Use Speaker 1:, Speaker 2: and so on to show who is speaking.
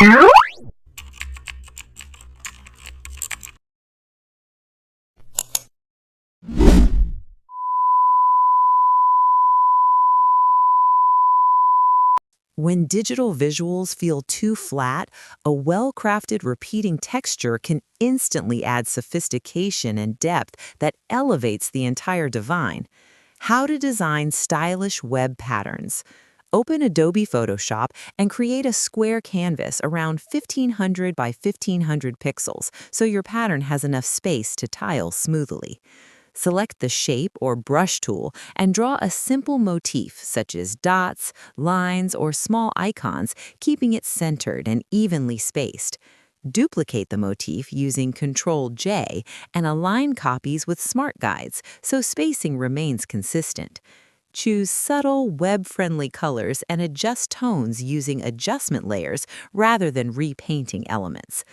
Speaker 1: When digital visuals feel too flat, a well-crafted repeating texture can instantly add sophistication and depth that elevates the entire design. How to design stylish web patterns. Open Adobe Photoshop and create a square canvas around 1500 by 1500 pixels so your pattern has enough space to tile smoothly. Select the shape or brush tool and draw a simple motif such as dots, lines, or small icons, keeping it centered and evenly spaced. Duplicate the motif using Ctrl+J and align copies with smart guides so spacing remains consistent. Choose subtle, web-friendly colors and adjust tones using adjustment layers rather than repainting elements.